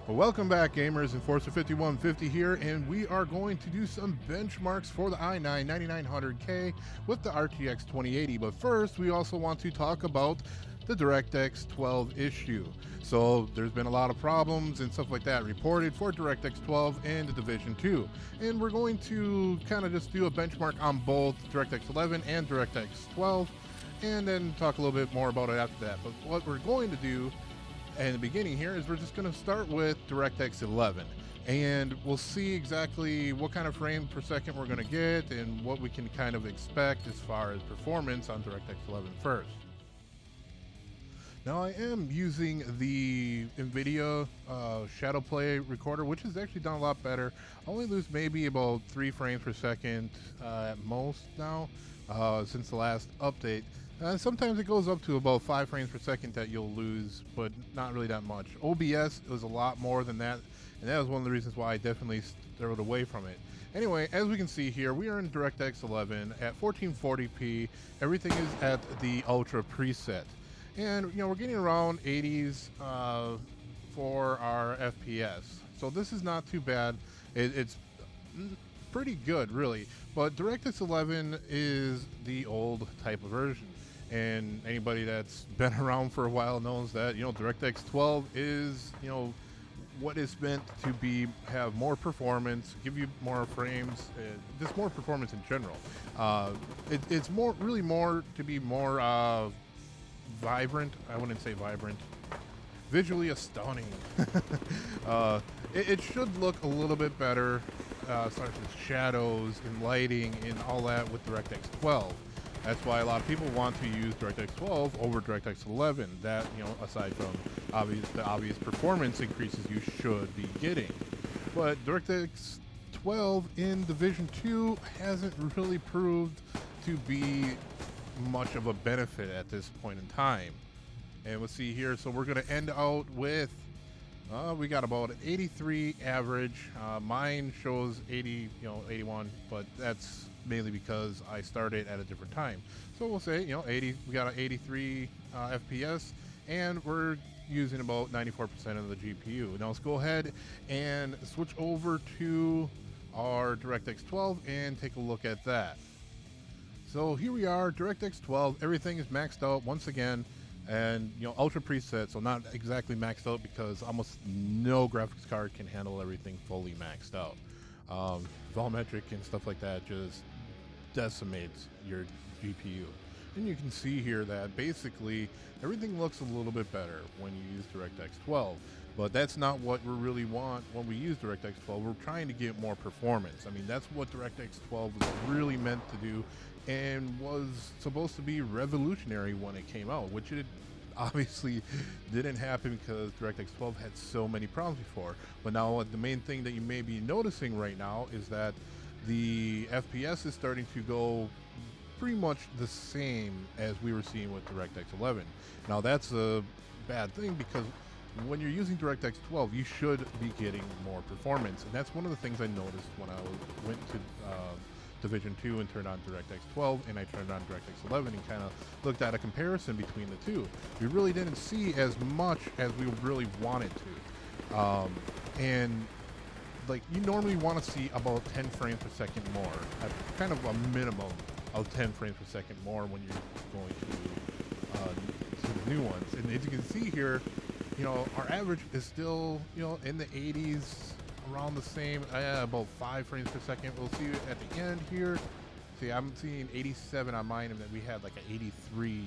Well, welcome back, gamers. Enforcer 5150 here, and we are going to do some benchmarks for the i9 9900K with the RTX 2080. But first, we also want to talk about the DirectX 12 issue. So there's been a lot of problems and stuff like that reported for DirectX 12 and the Division 2. And we're going to kind of just do a benchmark on both DirectX 11 and DirectX 12, and then talk a little bit more about it after that. But what we're going to do in the beginning here is we're just going to start with DirectX 11, and we'll see exactly what kind of frame per second we're going to get and what we can kind of expect as far as performance on DirectX 11 first. Now, I am using the NVIDIA Shadow Play recorder, which has actually done a lot better. I only lose maybe about 3 frames per second at most now since the last update. Sometimes it goes up to about 5 frames per second that you'll lose, but not really that much. OBS was a lot more than that, and that was one of the reasons why I definitely steered away from it. Anyway, as we can see here, we are in DirectX 11 at 1440p. Everything is at the Ultra preset. And, we're getting around 80s for our FPS. So this is not too bad. It's pretty good, really. But DirectX 11 is the old type of version. And anybody that's been around for a while knows that, DirectX 12 is, what is meant to have more performance, give you more frames, just more performance in general. It's really more to be more vibrant. I wouldn't say vibrant. Visually astounding. It should look a little bit better, such as shadows and lighting and all that with DirectX 12. That's why a lot of people want to use DirectX 12 over DirectX 11. That, aside from the obvious performance increases you should be getting. But DirectX 12 in Division 2 hasn't really proved to be much of a benefit at this point in time. And we'll see here, so we're going to end out with we got about an 83 average. Mine shows 80, 81, but that's mainly because I started at a different time. So we'll say, 80. We got an 83 FPS, and we're using about 94% of the GPU. Now let's go ahead and switch over to our DirectX 12 and take a look at that. So here we are, DirectX 12. Everything is maxed out once again. And ultra preset, so not exactly maxed out because almost no graphics card can handle everything fully maxed out. Volumetric and stuff like that just decimates your GPU. And you can see here that basically everything looks a little bit better when you use DirectX 12. But that's not what we really want when we use DirectX 12. We're trying to get more performance. I mean, that's what DirectX 12 was really meant to do and was supposed to be revolutionary when it came out, which it obviously didn't happen because DirectX 12 had so many problems before. But now the main thing that you may be noticing right now is that the FPS is starting to go pretty much the same as we were seeing with DirectX 11. Now that's a bad thing because when you're using DirectX 12, you should be getting more performance, and that's one of the things I noticed when I went to Division 2 and turned on DirectX 12, and I turned on DirectX 11 and kind of looked at a comparison between the two. We really didn't see as much as we really wanted to, and like you normally want to see about 10 frames per second more, at kind of a minimum of 10 frames per second more when you're going to the new ones. And as you can see here, our average is still, in the 80s, around the same, about 5 frames per second. We'll see at the end here. See, I'm seeing 87 on mine, and then we had like an 83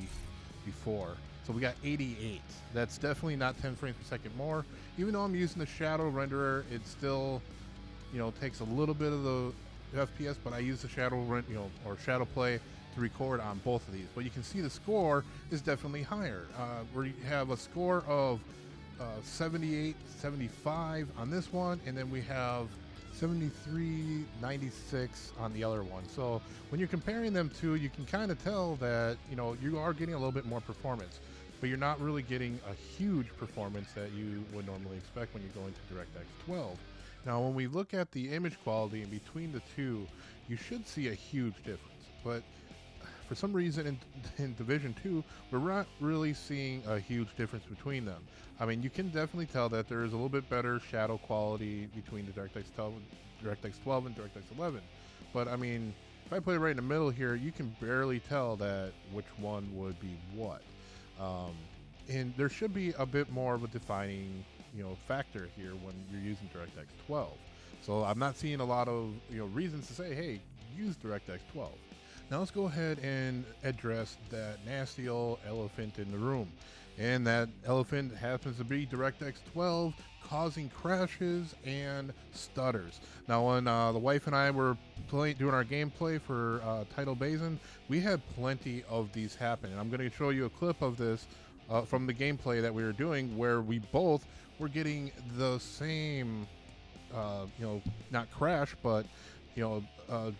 before. So we got 88. That's definitely not 10 frames per second more. Even though I'm using the shadow renderer, it still, takes a little bit of the FPS, but I use the shadow or shadow play to record on both of these. But you can see the score is definitely higher. We have a score of 78, 75 on this one, and then we have 73, 96 on the other one. So when you're comparing them two, you can kind of tell that you are getting a little bit more performance, but you're not really getting a huge performance that you would normally expect when you're going to DirectX 12. Now when we look at the image quality in between the two, you should see a huge difference. But for some reason in Division 2, we're not really seeing a huge difference between them. I mean, you can definitely tell that there is a little bit better shadow quality between the DX12 and DX 11. But I mean, if I put it right in the middle here, you can barely tell that which one would be what. And there should be a bit more of a defining, factor here when you're using DirectX 12. So I'm not seeing a lot of, reasons to say, hey, use DirectX 12. Now let's go ahead and address that nasty old elephant in the room. And that elephant happens to be DirectX 12, causing crashes and stutters. Now when the wife and I were doing our gameplay for Title Basin, we had plenty of these happen. And I'm going to show you a clip of this from the gameplay that we were doing, where we both were getting the same, not crash, but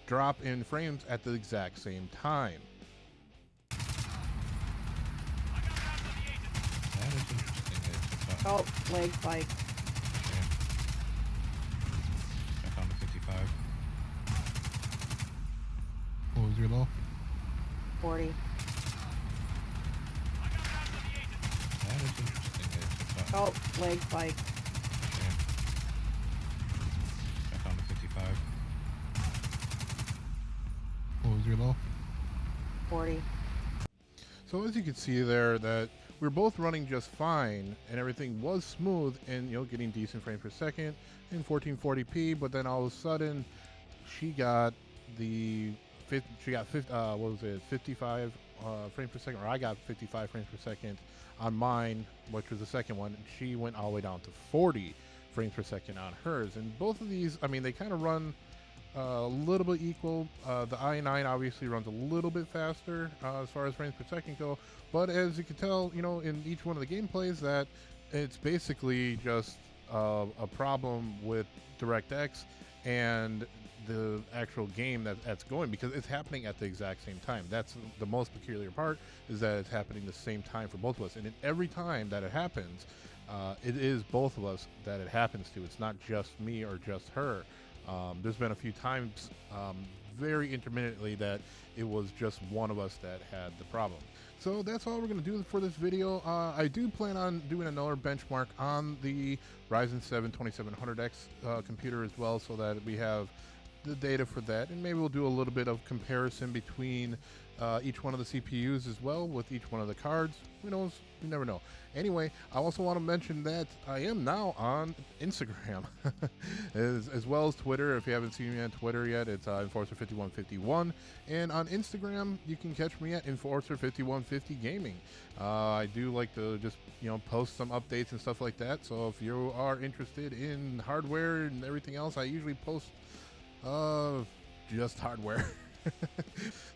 drop in frames at the exact same time. That is interesting. Oh, leg spike. Okay. I found a 55. What was your low? 40. That is interesting. Oh, leg spike. Okay. I found a 55. What was your low? 40. So as you can see there, that we're both running just fine and everything was smooth and getting decent frames per second in 1440p, but then all of a sudden she got what was it, 55 frames per second, or I got 55 frames per second on mine, which was the second one, and she went all the way down to 40 frames per second on hers. And both of these, I mean, they kind of run a little bit equal. The i9 obviously runs a little bit faster as far as frames per second go, but as you can tell, in each one of the gameplays, that it's basically just a problem with DirectX and the actual game that's going, because it's happening at the exact same time. That's the most peculiar part, is that it's happening the same time for both of us, and every time that it happens, it is both of us that it happens to. It's not just me or just her. There's been a few times very intermittently that it was just one of us that had the problem. So that's all we're going to do for this video. I do plan on doing another benchmark on the Ryzen 7 2700X computer as well, so that we have the data for that, and maybe we'll do a little bit of comparison between each one of the CPUs as well with each one of the cards. Who knows? You never know. Anyway, I also want to mention that I am now on Instagram as well as Twitter. If you haven't seen me on Twitter yet, it's Enforcer5151, and on Instagram you can catch me at Enforcer5150 Gaming. I do like to just post some updates and stuff like that, so if you are interested in hardware and everything else, I usually post just hardware.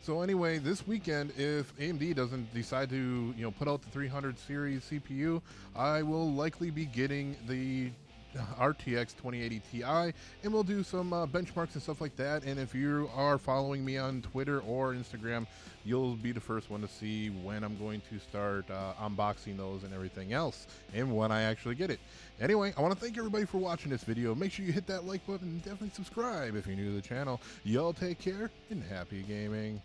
So anyway, this weekend, if AMD doesn't decide to put out the 300 series CPU, I will likely be getting the RTX 2080 Ti, and we'll do some benchmarks and stuff like that. And if you are following me on Twitter or Instagram, you'll be the first one to see when I'm going to start unboxing those and everything else, and when I actually get it. Anyway, I want to thank everybody for watching this video. Make sure you hit that like button and definitely subscribe if you're new to the channel. Y'all take care and happy gaming.